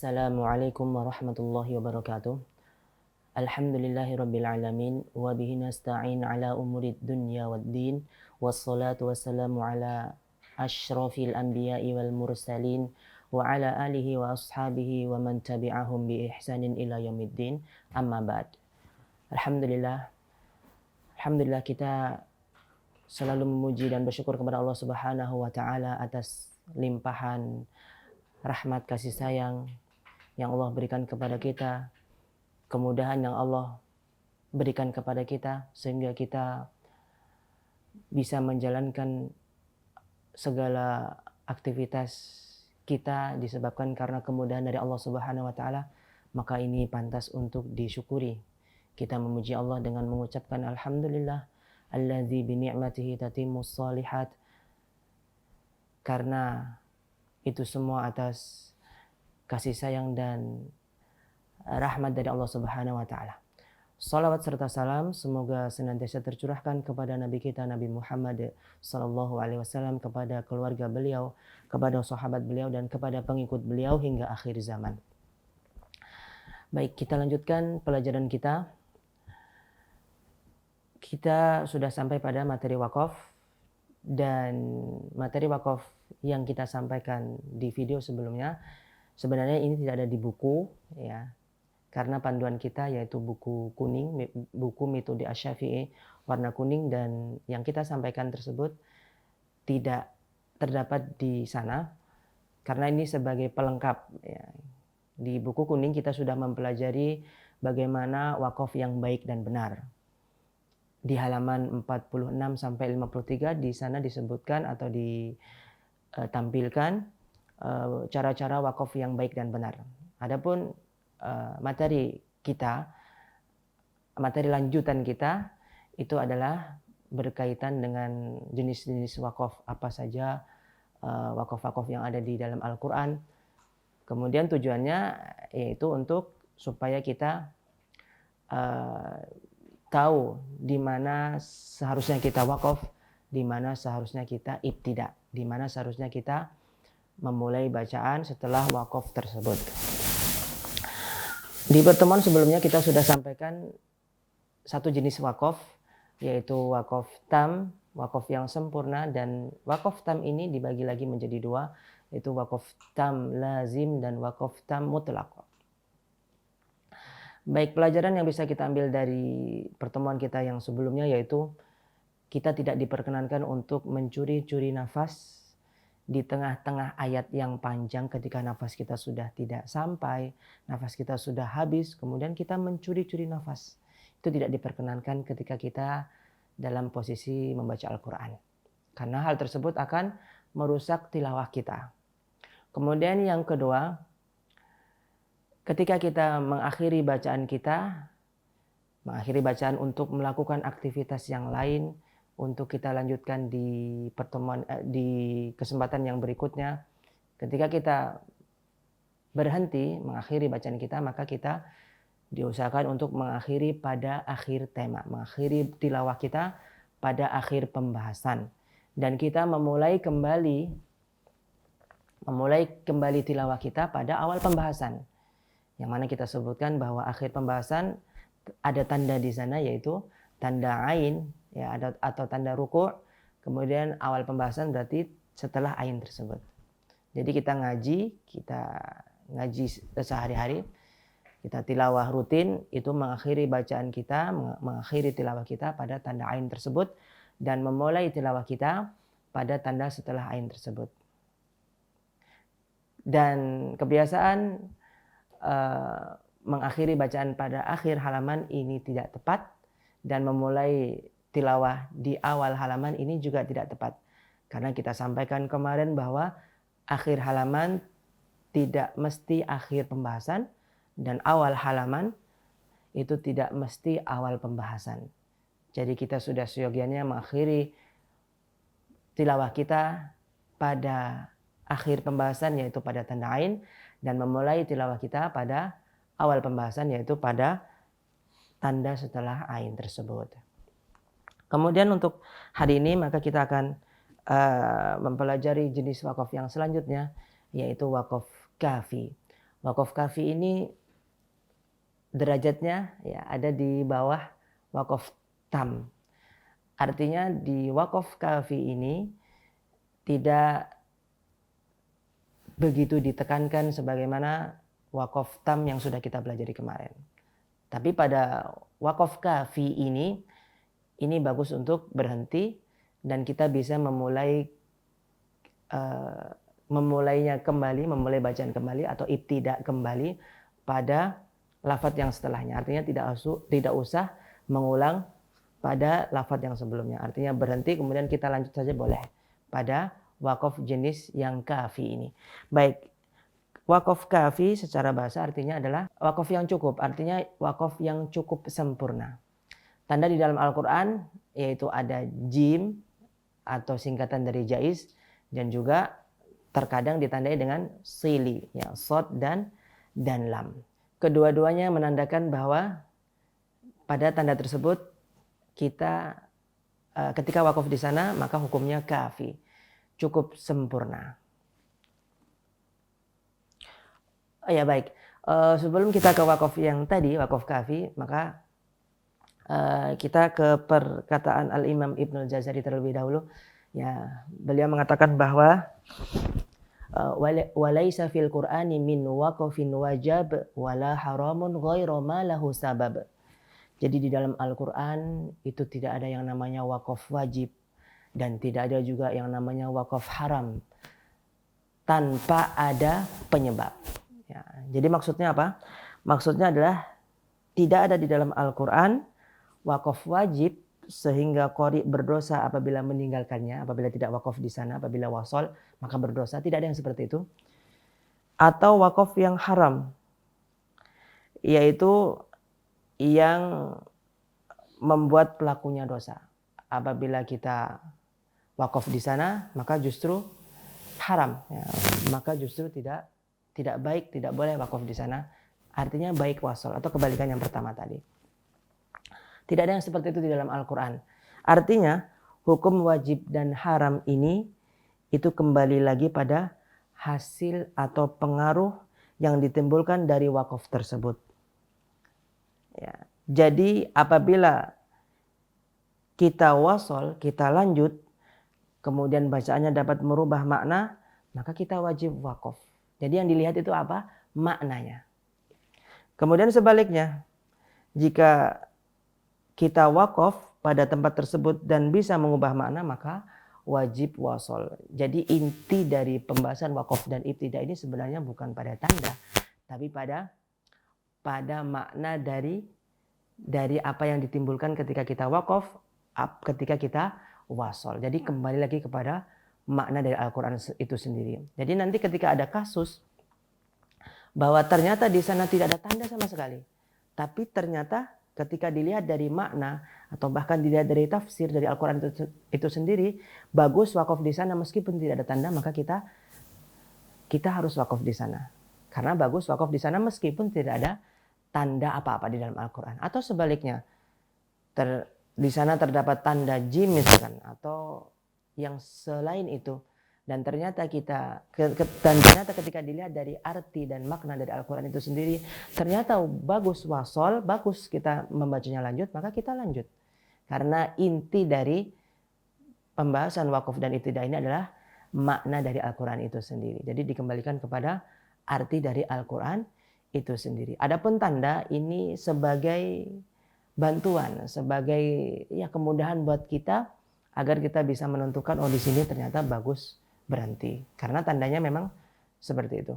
Assalamualaikum warahmatullahi wabarakatuh. Alhamdulillahi rabbil alamin wa bihi nasta'in ala umurid dunya waddin wassalatu wassalamu ala asyrafil anbiya'i wal mursalin wa ala alihi wa ashabihi wa man tabi'ahum bi ihsanin ila yaumiddin. Amma ba'd. Alhamdulillah, alhamdulillah kita selalu memuji dan bersyukur kepada Allah Subhanahu wa taala atas limpahan rahmat kasih sayang yang Allah berikan kepada kita, kemudahan yang Allah berikan kepada kita sehingga kita bisa menjalankan segala aktivitas kita disebabkan karena kemudahan dari Allah Subhanahu wa taala, maka ini pantas untuk disyukuri. Kita memuji Allah dengan mengucapkan alhamdulillah allazi bi ni'matihi tatimmus shalihat, karena itu semua atas kasih sayang dan rahmat dari Allah Subhanahu wa taala. Salawat serta salam semoga senantiasa tercurahkan kepada Nabi kita Nabi Muhammad sallallahu alaihi wasallam, kepada keluarga beliau, kepada sahabat beliau dan kepada pengikut beliau hingga akhir zaman. Baik, kita lanjutkan pelajaran kita. Kita sudah sampai pada materi wakaf, dan materi wakaf yang kita sampaikan di video sebelumnya sebenarnya ini tidak ada di buku ya, karena panduan kita yaitu buku kuning, buku Metode Asy-Syafi'i warna kuning, dan yang kita sampaikan tersebut tidak terdapat di sana karena ini sebagai pelengkap ya. Di buku kuning kita sudah mempelajari bagaimana wakaf yang baik dan benar. Di halaman 46 sampai 53 di sana disebutkan atau ditampilkan cara-cara wakaf yang baik dan benar. Adapun materi lanjutan kita itu adalah berkaitan dengan jenis-jenis wakaf apa saja, wakaf-wakaf yang ada di dalam Al-Quran. Kemudian tujuannya yaitu untuk supaya kita tahu di mana seharusnya kita wakaf, di mana seharusnya kita ibtida, di mana seharusnya kita memulai bacaan setelah wakaf tersebut. Di pertemuan sebelumnya kita sudah sampaikan satu jenis wakaf, yaitu wakaf tam, wakaf yang sempurna, dan wakaf tam ini dibagi lagi menjadi dua, yaitu wakaf tam lazim dan wakaf tam mutlaq. Baik, pelajaran yang bisa kita ambil dari pertemuan kita yang sebelumnya yaitu kita tidak diperkenankan untuk mencuri-curi nafas di tengah-tengah ayat yang panjang ketika nafas kita sudah tidak sampai, nafas kita sudah habis, kemudian kita mencuri-curi nafas. Itu tidak diperkenankan ketika kita dalam posisi membaca Al-Quran. Karena hal tersebut akan merusak tilawah kita. Kemudian yang kedua, ketika kita mengakhiri bacaan untuk melakukan aktivitas yang lain, untuk kita lanjutkan di pertemuan di kesempatan yang berikutnya. Ketika kita berhenti mengakhiri bacaan kita, maka kita diusahakan untuk mengakhiri pada akhir tema, mengakhiri tilawah kita pada akhir pembahasan, dan kita memulai kembali tilawah kita pada awal pembahasan, yang mana kita sebutkan bahwa akhir pembahasan ada tanda di sana yaitu tanda ain ya, atau tanda ruku'. Kemudian awal pembahasan berarti setelah ain tersebut. Jadi kita ngaji sehari-hari, kita tilawah rutin, itu mengakhiri bacaan kita, mengakhiri tilawah kita pada tanda ain tersebut, dan memulai tilawah kita pada tanda setelah ain tersebut. Dan kebiasaan mengakhiri bacaan pada akhir halaman ini tidak tepat, dan memulai tilawah di awal halaman ini juga tidak tepat. Karena kita sampaikan kemarin bahwa akhir halaman tidak mesti akhir pembahasan, dan awal halaman itu tidak mesti awal pembahasan. Jadi kita sudah seyogianya mengakhiri tilawah kita pada akhir pembahasan yaitu pada tanda ain, dan memulai tilawah kita pada awal pembahasan yaitu pada tanda setelah ain tersebut. Kemudian untuk hari ini maka kita akan mempelajari jenis wakaf yang selanjutnya, yaitu wakaf kafi. Wakaf kafi ini derajatnya ya ada di bawah wakaf tam. Artinya di wakaf kafi ini tidak begitu ditekankan sebagaimana wakaf tam yang sudah kita pelajari kemarin. Tapi pada wakaf kafi ini bagus untuk berhenti dan kita bisa memulainya kembali, memulai bacaan kembali atau ibtidak kembali pada lafadz yang setelahnya. Artinya tidak usah mengulang pada lafadz yang sebelumnya. Artinya berhenti kemudian kita lanjut saja boleh pada wakaf jenis yang kafi ini. Baik, wakaf kafi secara bahasa artinya adalah wakaf yang cukup. Artinya wakaf yang cukup sempurna. Tanda di dalam Al-Quran yaitu ada jim atau singkatan dari jaiz dan juga terkadang ditandai dengan sili, ya, sod dan lam. Kedua-duanya menandakan bahwa pada tanda tersebut kita ketika wakaf di sana maka hukumnya kafi, cukup sempurna. Ya baik, sebelum kita ke wakaf yang tadi, wakaf kafi, maka kita ke perkataan Al-Imam Ibnul Jazari terlebih dahulu. Ya, beliau mengatakan bahwa walaisa fil Qur'ani min waqafin wajab wala haramun ghairu ma lahu sabab. Jadi di dalam Al-Qur'an itu tidak ada yang namanya wakaf wajib dan tidak ada juga yang namanya wakaf haram tanpa ada penyebab. Ya, jadi maksudnya apa? Maksudnya adalah tidak ada di dalam Al-Qur'an wakaf wajib sehingga qari berdosa apabila meninggalkannya, apabila tidak wakaf di sana, apabila wasol maka berdosa. Tidak ada yang seperti itu. Atau wakaf yang haram, yaitu yang membuat pelakunya dosa. Apabila kita wakaf di sana maka justru haram, ya, maka justru tidak baik, tidak boleh wakaf di sana. Artinya baik wasol atau kebalikan yang pertama tadi. Tidak ada yang seperti itu di dalam Al-Quran. Artinya hukum wajib dan haram ini itu kembali lagi pada hasil atau pengaruh yang ditimbulkan dari wakaf tersebut. Ya. Jadi apabila kita wasol, kita lanjut, kemudian bacaannya dapat merubah makna, maka kita wajib wakaf. Jadi yang dilihat itu apa? Maknanya. Kemudian sebaliknya, jika kita wakaf pada tempat tersebut dan bisa mengubah makna maka wajib wasol. Jadi inti dari pembahasan wakaf dan ibtidah ini sebenarnya bukan pada tanda, tapi pada makna dari apa yang ditimbulkan ketika kita wakaf, ketika kita wasol. Jadi kembali lagi kepada makna dari Al-Quran itu sendiri. Jadi nanti ketika ada kasus bahwa ternyata di sana tidak ada tanda sama sekali, tapi ternyata ketika dilihat dari makna atau bahkan dilihat dari tafsir dari Al-Quran itu sendiri, bagus wakaf di sana meskipun tidak ada tanda, maka kita harus wakaf di sana. Karena bagus wakaf di sana meskipun tidak ada tanda apa-apa di dalam Al-Quran. Atau sebaliknya, di sana terdapat tanda jim misalkan atau yang selain itu, dan ternyata ketika dilihat dari arti dan makna dari Al-Quran itu sendiri, ternyata bagus wasol, bagus kita membacanya lanjut, maka kita lanjut. Karena inti dari pembahasan wakaf dan ibtidah ini adalah makna dari Al-Quran itu sendiri. Jadi dikembalikan kepada arti dari Al-Quran itu sendiri. Adapun tanda ini sebagai bantuan, sebagai ya kemudahan buat kita agar kita bisa menentukan di sini ternyata bagus berhenti, karena tandanya memang seperti itu.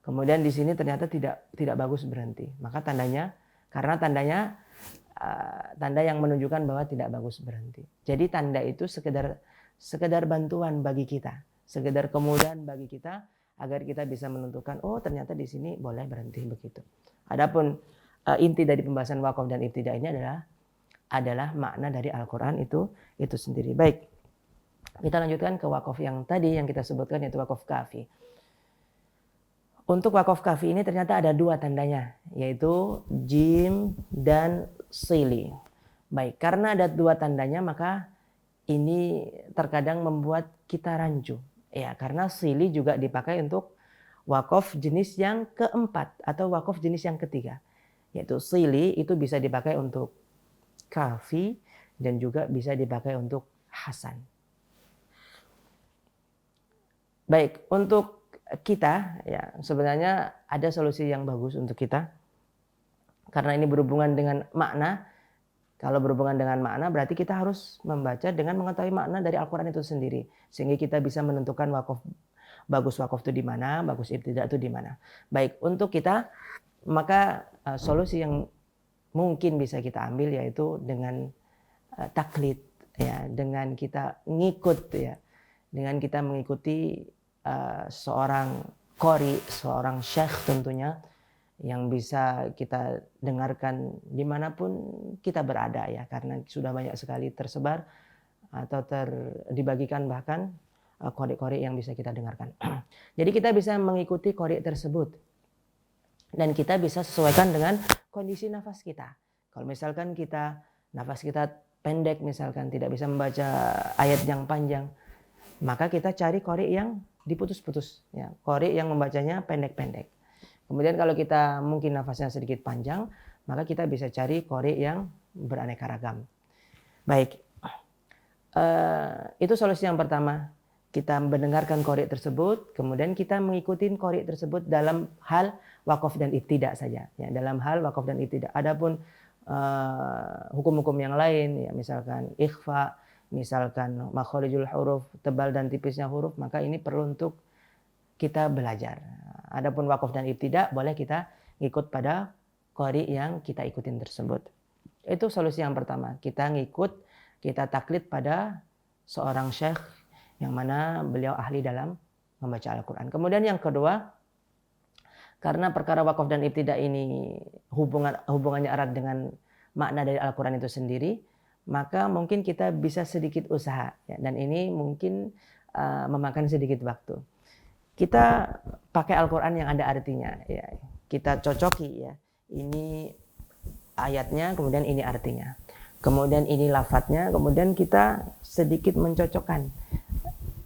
Kemudian di sini ternyata tidak bagus berhenti, maka tandanya tanda yang menunjukkan bahwa tidak bagus berhenti. Jadi tanda itu sekedar bantuan bagi kita, sekedar kemudahan bagi kita agar kita bisa menentukan ternyata di sini boleh berhenti begitu. Adapun inti dari pembahasan wakaf dan ibtidah ini adalah makna dari Al-Quran itu sendiri. Baik. Kita lanjutkan ke wakaf yang tadi yang kita sebutkan yaitu wakaf kafi. Untuk wakaf kafi ini ternyata ada dua tandanya, yaitu jim dan sili. Baik, karena ada dua tandanya maka ini terkadang membuat kita rancu. Ya, karena sili juga dipakai untuk wakaf jenis yang keempat atau wakaf jenis yang ketiga, yaitu sili. Itu bisa dipakai untuk kafi dan juga bisa dipakai untuk hasan. Baik, untuk kita ya sebenarnya ada solusi yang bagus untuk kita. Karena ini berhubungan dengan makna. Kalau berhubungan dengan makna berarti kita harus membaca dengan mengetahui makna dari Al-Qur'an itu sendiri, sehingga kita bisa menentukan wakaf bagus wakaf itu di mana, bagus ibtidak itu di mana. Baik, untuk kita maka solusi yang mungkin bisa kita ambil yaitu dengan taklid ya, dengan kita ngikut ya, dengan kita mengikuti seorang qori, seorang syekh tentunya yang bisa kita dengarkan dimanapun kita berada ya, karena sudah banyak sekali tersebar atau dibagikan bahkan qori-qori yang bisa kita dengarkan. Jadi kita bisa mengikuti qori tersebut dan kita bisa sesuaikan dengan kondisi nafas kita. Kalau misalkan nafas kita pendek, misalkan tidak bisa membaca ayat yang panjang, maka kita cari qori yang diputus-putus ya, qori yang membacanya pendek-pendek. Kemudian kalau kita mungkin nafasnya sedikit panjang, maka kita bisa cari qori yang beraneka ragam. Baik, itu solusi yang pertama. Kita mendengarkan qori tersebut, kemudian kita mengikuti qori tersebut dalam hal wakaf dan ibtidak saja. Ya, dalam hal wakaf dan ibtidak. Adapun hukum-hukum yang lain, ya misalkan ikhfa, misalkan makharijul huruf, tebal dan tipisnya huruf, maka ini perlu untuk kita belajar. Adapun wakaf dan ibtidak boleh kita ikut pada qori yang kita ikutin tersebut. Itu solusi yang pertama. Kita taklid pada seorang syekh yang mana beliau ahli dalam membaca Al-Quran. Kemudian yang kedua, karena perkara wakaf dan ibtidak ini hubungannya erat dengan makna dari Al-Quran itu sendiri, maka mungkin kita bisa sedikit usaha ya, dan ini mungkin memakan sedikit waktu. Kita pakai Al-Quran yang ada artinya ya. Kita cocoki ya, ini ayatnya, kemudian ini artinya, kemudian ini lafadznya, kemudian kita sedikit mencocokkan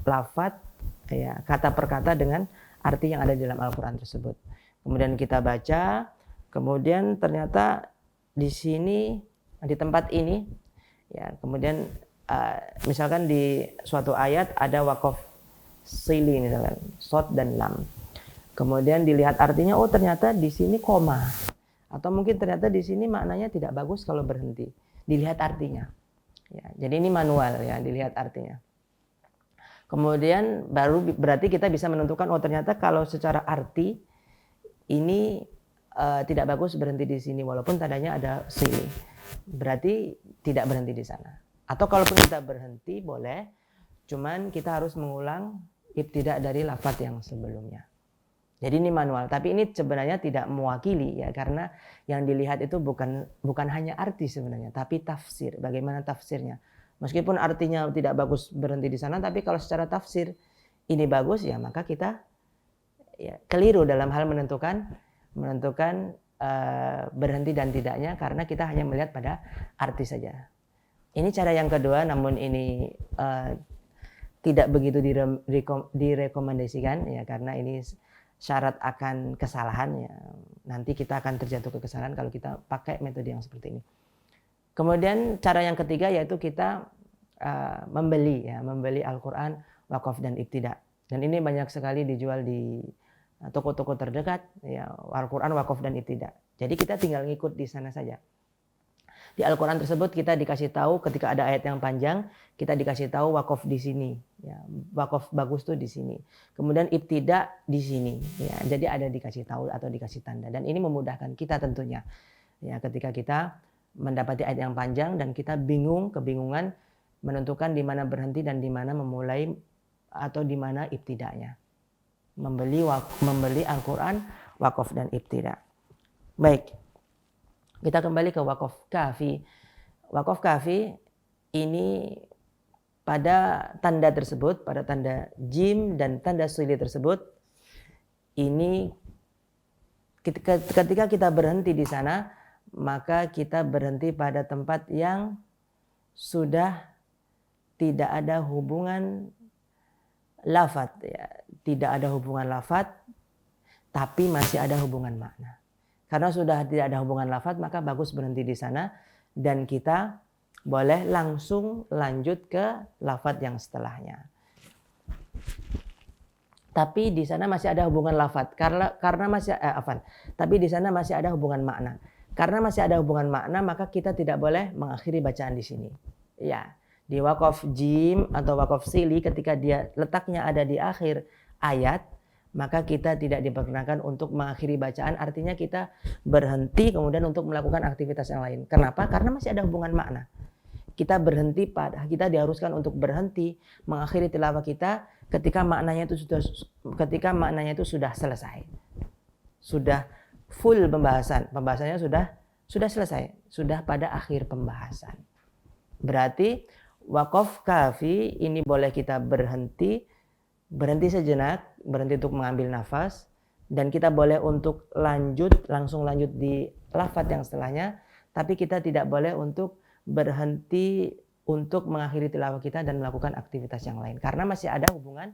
lafadz ya, kata per kata dengan arti yang ada di dalam Al-Quran tersebut. Kemudian kita baca, kemudian ternyata di sini, di tempat ini ya, kemudian misalkan di suatu ayat ada wakaf sili misalkan shod dan lam, kemudian dilihat artinya, oh ternyata di sini koma, atau mungkin ternyata di sini maknanya tidak bagus kalau berhenti, dilihat artinya ya. Jadi ini manual ya, dilihat artinya. Kemudian baru berarti kita bisa menentukan, oh ternyata kalau secara arti ini tidak bagus berhenti di sini walaupun tandanya ada sili, berarti tidak berhenti di sana. Atau kalaupun kita berhenti boleh, cuman kita harus mengulang ibtidak dari lafadz yang sebelumnya. Jadi ini manual, tapi ini sebenarnya tidak mewakili ya, karena yang dilihat itu bukan hanya arti sebenarnya, tapi tafsir, bagaimana tafsirnya. Meskipun artinya tidak bagus berhenti di sana, tapi kalau secara tafsir ini bagus ya, maka kita ya, keliru dalam hal menentukan berhenti dan tidaknya, karena kita hanya melihat pada arti saja. Ini cara yang kedua, namun ini tidak begitu direkomendasikan ya, karena ini syarat akan kesalahan ya. Nanti kita akan terjatuh ke kesalahan kalau kita pakai metode yang seperti ini. Kemudian cara yang ketiga yaitu kita membeli Al-Quran wakaf dan ibtidak. Dan ini banyak sekali dijual di toko-toko terdekat ya, Al-Quran wakaf dan ibtidak. Jadi kita tinggal ngikut di sana saja. Di Al-Quran tersebut kita dikasih tahu ketika ada ayat yang panjang, kita dikasih tahu wakaf di sini ya, wakaf bagus tuh di sini. Kemudian ibtidak di sini ya. Jadi ada dikasih tahu atau dikasih tanda, dan ini memudahkan kita tentunya. Ya, ketika kita mendapati ayat yang panjang dan kita kebingungan menentukan di mana berhenti dan di mana memulai atau di mana ibtidaknya. Membeli Al-Quran wakaf dan ibtidak. Baik. Kita kembali ke wakaf kafi. Wakaf kafi ini pada tanda tersebut, pada tanda jim dan tanda sili tersebut, ini ketika kita berhenti di sana, maka kita berhenti pada tempat yang sudah tidak ada hubungan lafadz ya, tidak ada hubungan lafadz tapi masih ada hubungan makna. Karena sudah tidak ada hubungan lafaz, maka bagus berhenti di sana dan kita boleh langsung lanjut ke lafaz yang setelahnya. Tapi di sana masih ada hubungan lafaz karena masih tapi di sana masih ada hubungan makna. Karena masih ada hubungan makna, maka kita tidak boleh mengakhiri bacaan di sini. Ya, di waqaf jim atau waqaf sili ketika dia letaknya ada di akhir ayat, maka kita tidak diperkenakan untuk mengakhiri bacaan, artinya kita berhenti kemudian untuk melakukan aktivitas yang lain. Kenapa? Karena masih ada hubungan makna. Kita diharuskan untuk berhenti mengakhiri tilawah kita ketika maknanya itu sudah selesai. Sudah full pembahasannya sudah selesai, sudah pada akhir pembahasan. Berarti waqaf kafi ini boleh kita berhenti sejenak, berhenti untuk mengambil nafas, dan kita boleh untuk langsung lanjut di lafaz yang setelahnya, tapi kita tidak boleh untuk berhenti untuk mengakhiri tilawah kita dan melakukan aktivitas yang lain karena masih ada hubungan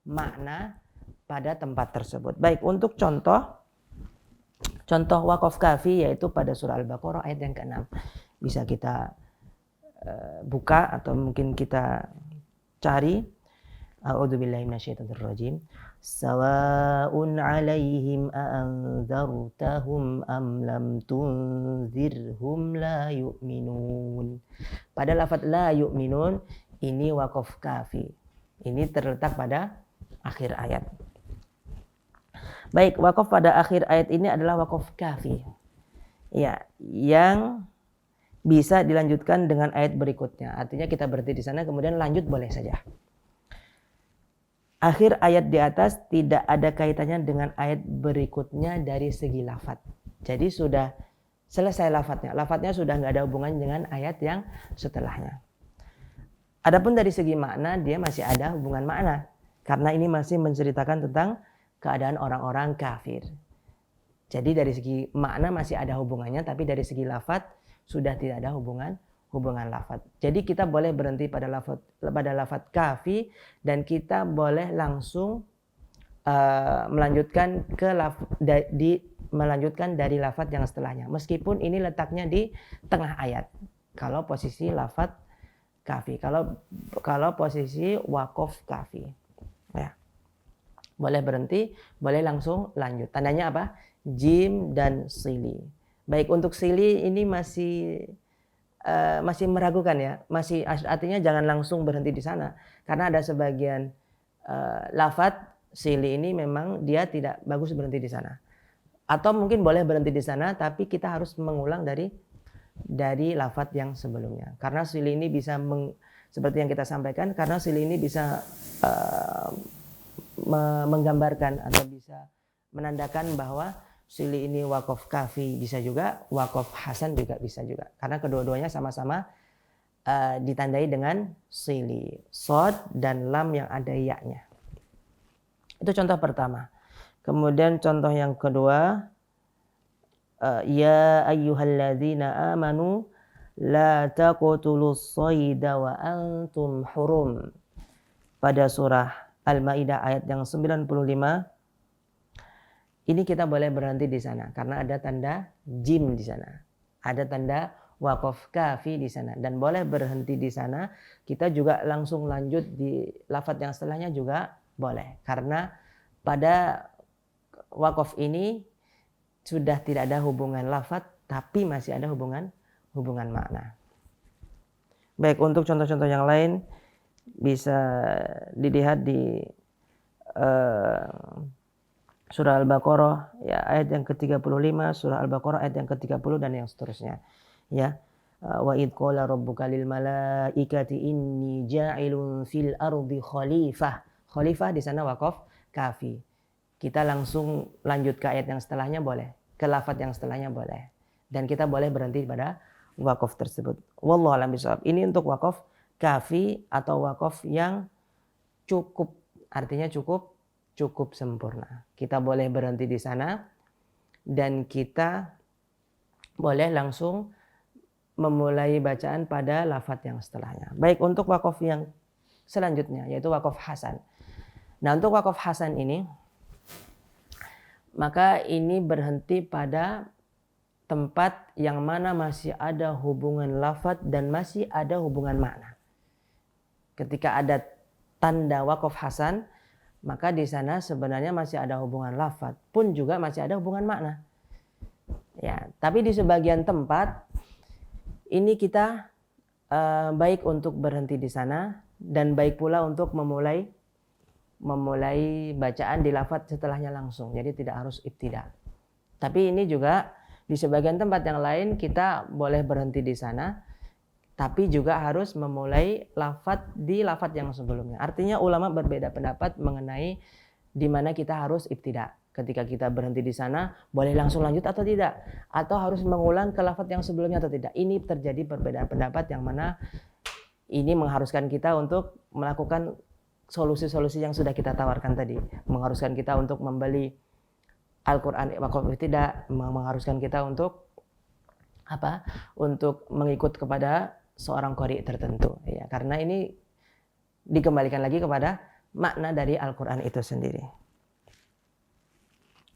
makna pada tempat tersebut. Baik, untuk contoh waqaf kafi yaitu pada surah Al-Baqarah ayat yang ke-6. Bisa kita buka atau mungkin kita cari. A'udzubillahi minasyaitonirrajim. Sawa'un 'alaihim a'anzartahum am lam tunzirhum la yu'minun. Pada lafaz la yu'minun ini waqaf kafi. Ini terletak pada akhir ayat. Baik, waqaf pada akhir ayat ini adalah waqaf kafi. Ya, yang bisa dilanjutkan dengan ayat berikutnya. Artinya kita berhenti di sana kemudian lanjut boleh saja. Akhir ayat di atas tidak ada kaitannya dengan ayat berikutnya dari segi lafaz. Jadi sudah selesai lafaznya. Lafaznya sudah nggak ada hubungan dengan ayat yang setelahnya. Adapun dari segi makna dia masih ada hubungan makna. Karena ini masih menceritakan tentang keadaan orang-orang kafir. Jadi dari segi makna masih ada hubungannya, tapi dari segi lafaz sudah tidak ada hubungan lafaz. Jadi kita boleh berhenti pada lafaz kafi dan kita boleh langsung melanjutkan dari lafaz yang setelahnya. Meskipun ini letaknya di tengah ayat. Kalau posisi lafaz kafi, kalau posisi waqaf kafi. Ya. Boleh berhenti, boleh langsung lanjut. Tandanya apa? Jim dan sili. Baik, untuk sili ini masih meragukan ya, artinya jangan langsung berhenti di sana karena ada sebagian lafaz sili ini memang dia tidak bagus berhenti di sana, atau mungkin boleh berhenti di sana tapi kita harus mengulang dari lafaz yang sebelumnya karena sili ini bisa seperti yang kita sampaikan, karena sili ini bisa menggambarkan atau bisa menandakan bahwa sili ini waqaf kafi bisa juga, waqaf hasan juga bisa juga. Karena kedua-duanya sama-sama ditandai dengan sili, shad dan lam yang ada ya-nya. Itu contoh pertama. Kemudian contoh yang kedua, ya ayyuhalladzina amanu la taqtulus shayda wa antum hurum. Pada surah Al-Maidah ayat yang 95. Ini kita boleh berhenti di sana karena ada tanda jim di sana. Ada tanda waqaf kafi di sana dan boleh berhenti di sana. Kita juga langsung lanjut di lafaz yang setelahnya juga boleh. Karena pada waqaf ini sudah tidak ada hubungan lafaz tapi masih ada hubungan makna. Baik, untuk contoh-contoh yang lain bisa dilihat di surah Al-Baqarah ya ayat yang ke-35, surah Al-Baqarah ayat yang ke-30 dan yang seterusnya. Ya. Wa id qala rabbuka lil malaikati inni ja'ilun fil ardi khalifah. Khalifah di sana waqaf kafi. Kita langsung lanjut ke ayat yang setelahnya boleh, ke lafaz yang setelahnya boleh. Dan kita boleh berhenti pada waqaf tersebut. Wallahu a'lam bishawab. Ini untuk waqaf kafi atau waqaf yang cukup, artinya cukup sempurna. Kita boleh berhenti di sana dan kita boleh langsung memulai bacaan pada lafaz yang setelahnya. Baik, untuk waqaf yang selanjutnya yaitu waqaf hasan. Nah, untuk waqaf hasan ini maka ini berhenti pada tempat yang mana masih ada hubungan lafadz dan masih ada hubungan makna. Ketika ada tanda waqaf hasan, maka di sana sebenarnya masih ada hubungan lafadz pun juga masih ada hubungan makna. Ya, tapi di sebagian tempat ini kita baik untuk berhenti di sana dan baik pula untuk memulai bacaan di lafadz setelahnya langsung. Jadi tidak harus ibtida. Tapi ini juga di sebagian tempat yang lain kita boleh berhenti di sana, tapi juga harus memulai lafadz di lafadz yang sebelumnya. Artinya ulama berbeda pendapat mengenai di mana kita harus ibtida. Ketika kita berhenti di sana, boleh langsung lanjut atau tidak? Atau harus mengulang ke lafadz yang sebelumnya atau tidak? Ini terjadi perbedaan pendapat yang mana ini mengharuskan kita untuk melakukan solusi-solusi yang sudah kita tawarkan tadi. Mengharuskan kita untuk membeli Al-Quran waqaf ibtida, mengharuskan kita untuk apa? Untuk mengikut kepada seorang qari tertentu. Ya, karena ini dikembalikan lagi kepada makna dari Al-Quran itu sendiri.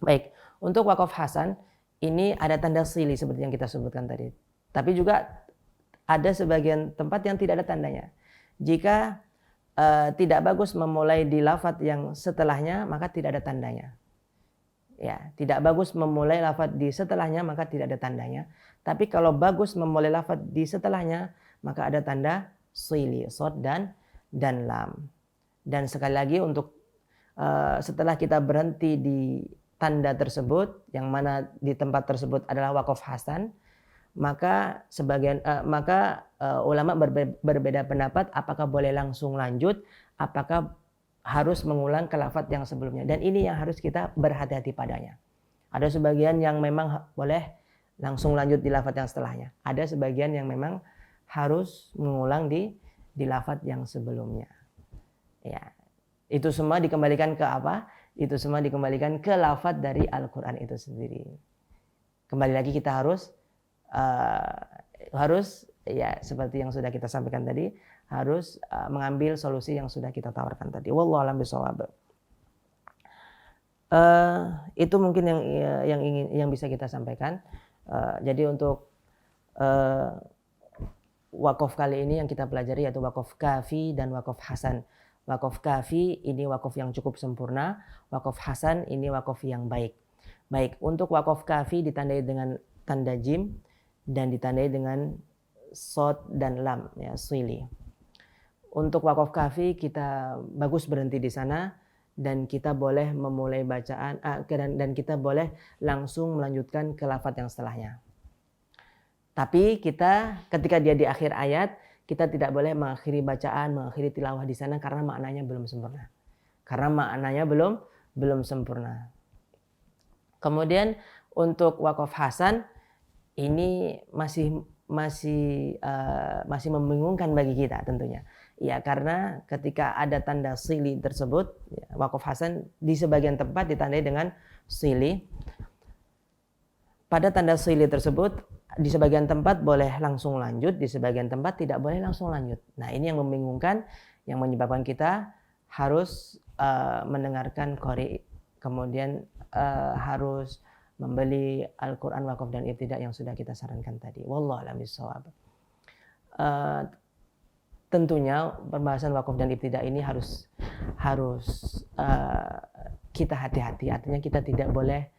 Baik, untuk waqaf hasan ini ada tanda sili seperti yang kita sebutkan tadi. Tapi juga ada sebagian tempat yang tidak ada tandanya. Jika tidak bagus memulai di lafadz yang setelahnya, maka tidak ada tandanya. Ya, tidak bagus memulai lafadz di setelahnya, maka tidak ada tandanya. Tapi kalau bagus memulai lafadz di setelahnya, maka ada tanda sili, shad dan lam. Dan sekali lagi untuk setelah kita berhenti di tanda tersebut, yang mana di tempat tersebut adalah waqaf hasan, maka ulama berbeda pendapat apakah boleh langsung lanjut, apakah harus mengulang ke lafadz yang sebelumnya. Dan ini yang harus kita berhati-hati padanya. Ada sebagian yang memang boleh langsung lanjut di lafadz yang setelahnya. Ada sebagian yang memang harus mengulang di lafadz yang sebelumnya. Ya, itu semua dikembalikan ke apa? Itu semua dikembalikan ke lafadz dari Al-Quran itu sendiri. Kembali lagi kita harus ya seperti yang sudah kita sampaikan tadi, harus mengambil solusi yang sudah kita tawarkan tadi. Wallahu a'lam bishawab. Itu mungkin yang bisa kita sampaikan. Jadi untuk wakaf kali ini yang kita pelajari yaitu wakaf kafi dan wakaf hasan. Wakaf kafi ini wakaf yang cukup sempurna, wakaf hasan ini wakaf yang baik. Baik, untuk wakaf kafi ditandai dengan tanda jim dan ditandai dengan shad dan lam, ya, sili. Untuk wakaf kafi kita bagus berhenti di sana dan kita boleh memulai bacaan dan kita boleh langsung melanjutkan ke lafadz yang setelahnya. Tapi kita ketika dia di akhir ayat, kita tidak boleh mengakhiri bacaan, mengakhiri tilawah di sana karena maknanya belum sempurna. Karena maknanya belum sempurna. Kemudian untuk wakaf hasan ini masih membingungkan bagi kita tentunya. Ya, karena ketika ada tanda sili tersebut, ya, wakaf hasan di sebagian tempat ditandai dengan sili. Pada tanda sili tersebut di sebagian tempat boleh langsung lanjut, di sebagian tempat tidak boleh langsung lanjut. Nah, ini yang membingungkan, yang menyebabkan kita harus mendengarkan qari, kemudian harus membeli Al-Quran wakaf dan ibtida yang sudah kita sarankan tadi. Wallahu a'lam bishawab. Tentunya pembahasan wakaf dan ibtida ini harus kita hati-hati. Artinya kita tidak boleh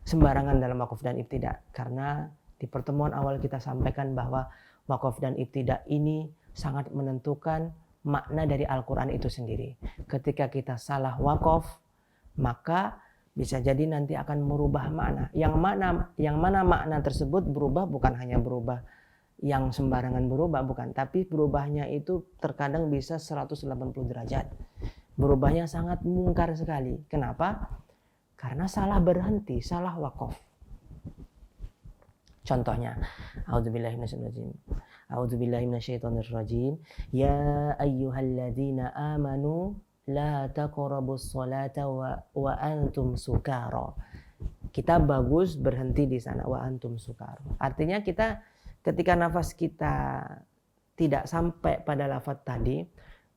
sembarangan dalam wakaf dan ibtida, karena di pertemuan awal kita sampaikan bahwa wakaf dan ibtida ini sangat menentukan makna dari Al-Quran itu sendiri. Ketika kita salah wakaf, maka bisa jadi nanti akan merubah makna. Yang mana makna tersebut berubah bukan hanya berubah yang sembarangan berubah, bukan. Tapi berubahnya itu terkadang bisa 180 derajat. Berubahnya sangat mungkar sekali. Kenapa? Karena salah berhenti, salah wakaf. Contohnya, a'udzubillahi minasyaitonirrajim. Ya ayyuhalladzina amanu la taqrabus sholata wa antum sukara. Kita bagus berhenti di sana, wa antum sukara. Artinya kita ketika nafas kita tidak sampai pada lafaz tadi,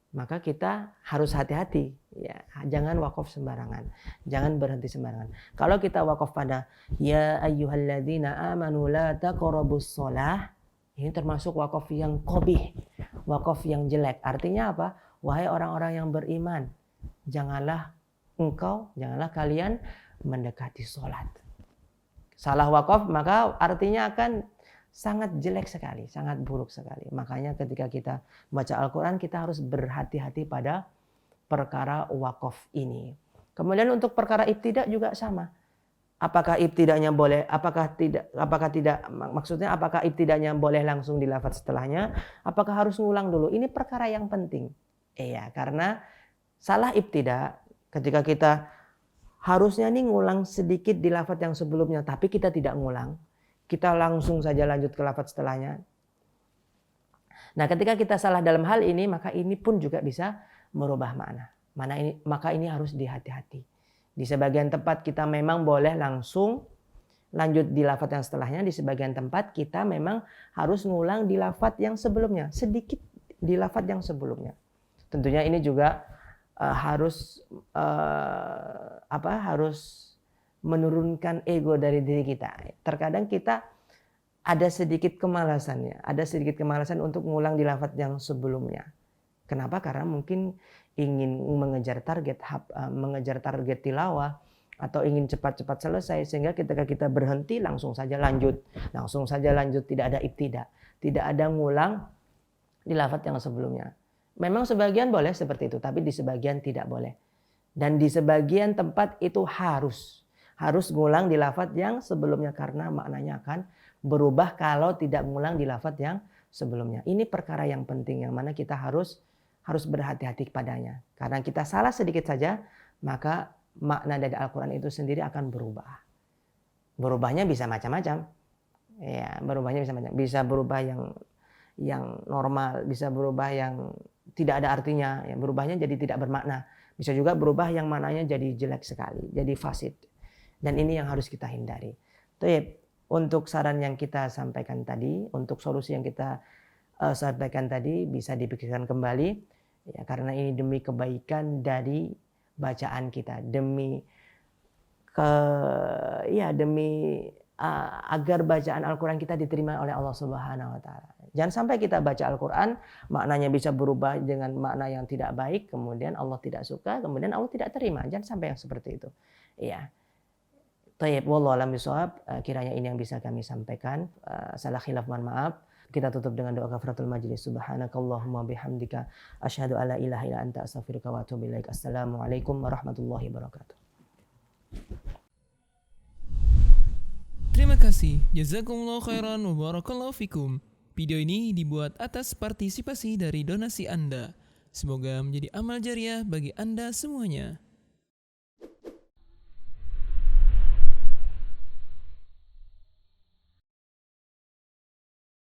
maka kita harus hati-hati ya, jangan wakaf sembarangan, jangan berhenti sembarangan. Kalau kita wakaf pada ya ayyuhalladzina amanu la taqrabus shalah, ini termasuk wakaf yang qabih, wakaf yang jelek. Artinya apa? Wahai orang-orang yang beriman, janganlah kalian mendekati sholat. Salah wakaf maka artinya akan sangat jelek sekali, sangat buruk sekali. Makanya ketika kita baca Al-Quran kita harus berhati-hati pada perkara wakaf ini. Kemudian untuk perkara ibtidak juga sama. Apakah ibtidaknya boleh, apakah tidak, maksudnya apakah ibtidaknya boleh langsung dilafaz setelahnya, apakah harus ngulang dulu? Ini perkara yang penting. Iya, karena salah ibtidak ketika kita harusnya nih ngulang sedikit di lafaz yang sebelumnya, tapi kita tidak ngulang. Kita langsung saja lanjut ke lafaz setelahnya. Nah, ketika kita salah dalam hal ini, maka ini pun juga bisa merubah makna. Maka ini harus dihati-hati. Di sebagian tempat kita memang boleh langsung lanjut di lafaz yang setelahnya. Di sebagian tempat kita memang harus ngulang di lafaz yang sebelumnya. Sedikit di lafaz yang sebelumnya. Tentunya ini juga harus menurunkan ego dari diri kita. Terkadang kita ada sedikit kemalasan untuk mengulang di lafaz yang sebelumnya. Kenapa? Karena mungkin ingin mengejar target tilawah atau ingin cepat-cepat selesai, sehingga ketika kita berhenti langsung saja lanjut, tidak ada ibtidak, tidak ada ngulang di lafaz yang sebelumnya. Memang sebagian boleh seperti itu, tapi di sebagian tidak boleh. Dan di sebagian tempat itu harus ngulang di lafaz yang sebelumnya karena maknanya akan berubah kalau tidak ngulang di lafaz yang sebelumnya. Ini perkara yang penting yang mana kita harus berhati-hati padanya. Karena kita salah sedikit saja, maka makna dari Al-Quran itu sendiri akan berubah. Berubahnya bisa macam-macam. Ya, berubahnya bisa macam. Bisa berubah yang normal, bisa berubah yang tidak ada artinya, ya, berubahnya jadi tidak bermakna. Bisa juga berubah yang maknanya jadi jelek sekali, jadi fasid. Dan ini yang harus kita hindari. Untuk saran yang kita sampaikan tadi, untuk solusi yang kita sampaikan tadi bisa dipikirkan kembali, ya, karena ini demi kebaikan dari bacaan kita, demi agar bacaan Al-Quran kita diterima oleh Allah Subhanahu Wa Taala. Jangan sampai kita baca Al-Quran, maknanya bisa berubah dengan makna yang tidak baik, kemudian Allah tidak suka, kemudian Allah tidak terima. Jangan sampai yang seperti itu. Iya. Wallahu a'lam bishawab. Kiranya ini yang bisa kami sampaikan. Salah khilaf, mohon maaf. Kita tutup dengan doa kafaratul majlis. Subhanakallahumma bihamdika asyhadu alla ilaha illa anta astaghfiruka wa atubu ilaik. Assalamualaikum warahmatullahi wabarakatuh. Terima kasih. Jazakumullah khairan wa barakallahu fikum. Video ini dibuat atas partisipasi dari donasi Anda. Semoga menjadi amal jariah bagi Anda semuanya.